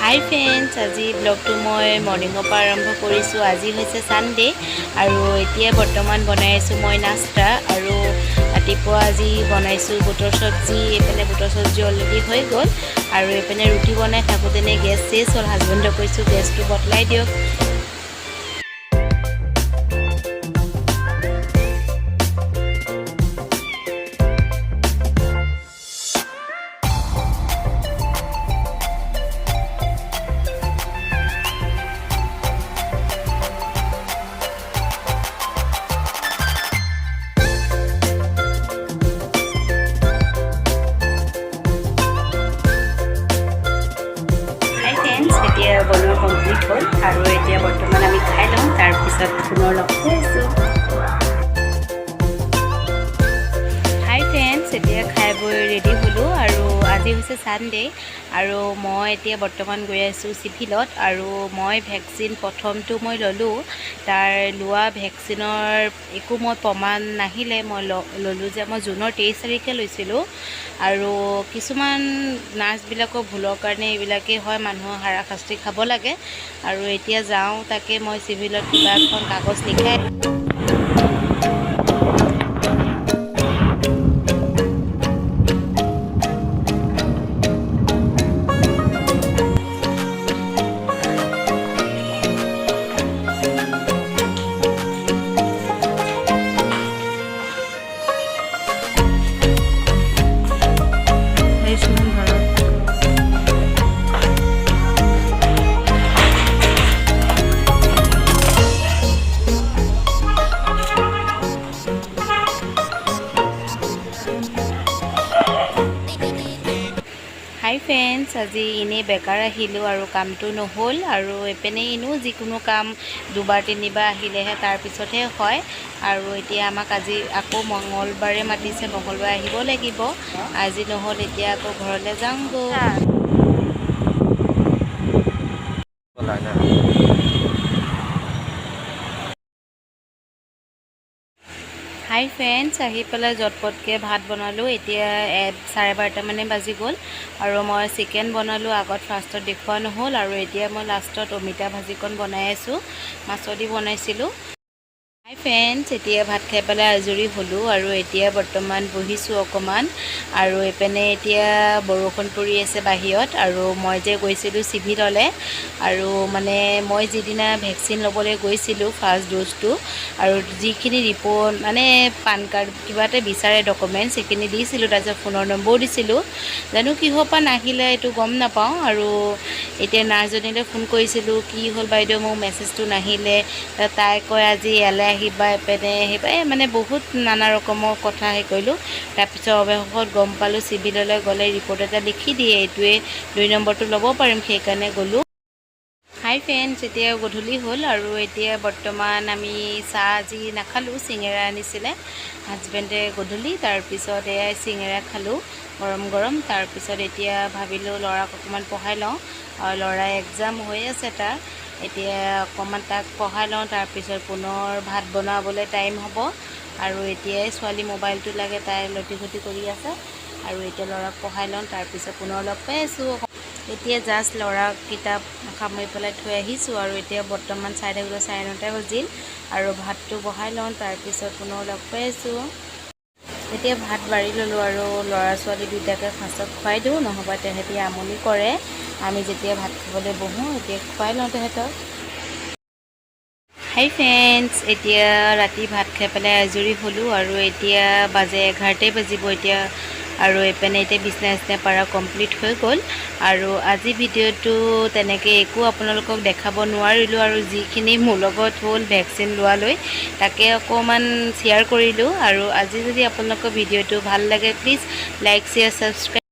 হাই friends, আজি ব্লগটো মই মৰ্ণিঙৰ পৰা আৰম্ভ কৰিছোঁ। আজি হৈছে ছানডে আৰু এতিয়া বৰ্তমান বনাই আছোঁ মই নাস্তা। আৰু ৰাতিপুৱা আজি বনাইছোঁ বুটৰ চব্জি। এইপিনে বুটৰ চব্জি অলৰেডি হৈ গ'ল আৰু এইপিনে ৰুটি বনাই থাকোঁতেনে গেছ চেছ হ'ল। হাজবেণ্ডক কৈছোঁ গেছটো বদলাই দিয়ক। এতিয়া বনোৱা কমপ্লিট হ'ল আৰু এতিয়া বৰ্তমান আমি খাই লওঁ, তাৰপিছত পুনৰ লগ হৈ আছোঁ। হাই ফ্ৰেণ্ডছ, এতিয়া খাই বৈ ৰেডি হ'লোঁ আৰু আজি হৈছে ছানডে আৰু মই এতিয়া বৰ্তমান গৈ আছোঁ চিভিলত। আৰু মই ভেকচিন প্ৰথমটো মই ল'লোঁ। তাৰ লোৱা ভেকচিনৰ একো মই প্ৰমাণ নাহিলে মই ল'লোঁ যে মই জুনৰ 23 তাৰিখে লৈছিলোঁ। আৰু কিছুমান নাৰ্ছবিলাকৰ ভুলৰ কাৰণে এইবিলাকেই হয়, মানুহৰ হাৰাশাস্তি খাব লাগে। আৰু এতিয়া যাওঁ, তাকে মই চিভিলত কিবা এখন কাগজ লিখাই হাই ফ্ৰেণ্ডছ, আজি এনেই বেকাৰ আহিলোঁ আৰু কামটো নহ'ল। আৰু এইপিনে এনেও যিকোনো কাম দুবাৰ তিনিবাৰ আহিলেহে তাৰপিছতহে হয়। আৰু এতিয়া আমাক আজি আকৌ মঙলবাৰে মাতিছে, মঙলবাৰে আহিব লাগিব। আজি নহ'ল, এতিয়া আকৌ ঘৰলৈ যাওঁগৈ। হাই ফ্ৰেণ্ডছ, আহি পেলাই জটপটকৈ ভাত বনালোঁ। এতিয়া 12:30 বাজি গ'ল আৰু মই চিকেন বনালোঁ। আগত ফাৰ্ষ্টত দেখুওৱা নহ'ল আৰু এতিয়া মই লাষ্টত অমিতা ভাজিকণ বনাই আছোঁ। মাছেদি বনাইছিলোঁ। হাই ফ্ৰেণ্ডছ, এতিয়া ভাত খাই পেলাই আজৰি হ'লোঁ আৰু এতিয়া বৰ্তমান বহিছোঁ অকণমান। আৰু এইপিনে এতিয়া বৰষুণ পৰি আছে বাহিৰত। আৰু মই যে গৈছিলোঁ চিভিললৈ, আৰু মানে মই যিদিনা ভেকচিন ল'বলৈ গৈছিলোঁ ফাৰ্ষ্ট ড'জটো, আৰু যিখিনি ৰিপৰ্ট মানে পান কাৰ্ড কিবা এটা বিচাৰে ডকুমেণ্টছ, সেইখিনি দিছিলোঁ। তাৰপিছত ফোনৰ নম্বৰো দিছিলোঁ। জানো কিহৰ পৰা নাহিলে এইটো গম নাপাওঁ। আৰু এতিয়া নাৰ্ছজনীলৈ ফোন কৰিছিলোঁ, কি হ'ল বাইদেউ মোৰ মেছেজটো নাহিলে। তাই কয় আজি ইয়ালৈ আহিবা, এপিনে আহিবা, মানে বহুত নানা ৰকমৰ কথা কৰিলোঁ। তাৰপিছত অৱশেষত গম পালোঁ চিভিললৈ গ'লে ৰিপৰ্ট এটা লিখি দিয়ে, এইটোৱে 2 নম্বৰটো ল'ব পাৰিম, সেইকাৰণে গ'লোঁ। হাই ফ্ৰেণ্ডছ, এতিয়া গধূলি হ'ল আৰু এতিয়া বৰ্তমান আমি চাহ আজি নাখালোঁ, চিঙেৰা আনিছিলে হাজবেণ্ডে গধূলি। তাৰপিছত এয়াই চিঙেৰা খালোঁ গৰম গৰম। তাৰপিছত এতিয়া ভাবিলোঁ ল'ৰাক অকণমান পঢ়াই লওঁ। ল'ৰাই এক্সাম হৈ আছে তাৰ, এতিয়া অকণমান তাক পঢ়াই লওঁ। তাৰপিছত পুনৰ ভাত বনাবলৈ টাইম হ'ব। আৰু এতিয়াই ছোৱালী মোবাইলটো লাগে, তাই লটি ঘটি কৰি আছে। আৰু এতিয়া ল'ৰাক পঢ়াই লওঁ, তাৰপিছত পুনৰ লগ পাই আছোঁ। এতিয়া জাষ্ট ল'ৰাক কিতাপ সামৰি পেলাই থৈ আহিছোঁ আৰু এতিয়া বৰ্তমান 9:30 বাজিল আৰু ভাতটো বহাই লওঁ, তাৰপিছত পুনৰ লগ পাই আছোঁ। এতিয়া ভাত বাঢ়ি ল'লোঁ আৰু ল'ৰা ছোৱালী দুয়োটাকে ফাৰ্ষ্টত খুৱাই দিওঁ, নহ'বা তেহেঁতি আমনি কৰে। আমি যেতিয়া ভাত খাবলৈ বহোঁ, এতিয়া খুৱাই লওঁ তেহেঁতক। হাই ফ্ৰেণ্ডছ, এতিয়া ৰাতি ভাত খাই পেলাই আজৰি হ'লোঁ আৰু এতিয়া বাজে 11 বাজিব এতিয়া। আৰু এইপিনে এতিয়া বিছনা পাৰা কমপ্লিট হৈ গ'ল। আৰু আজি ভিডিঅ'টো তেনেকৈ একো আপোনালোকক দেখাব নোৱাৰিলোঁ। আৰু যিখিনি মোৰ লগত হ'ল ভেকচিন লোৱালৈ, তাকে অকণমান শ্বেয়াৰ কৰিলোঁ। আৰু আজি যদি আপোনালোকৰ ভিডিঅ'টো ভাল লাগে, প্লিজ লাইক শ্বেয়াৰ ছাবস্ক্ৰাইব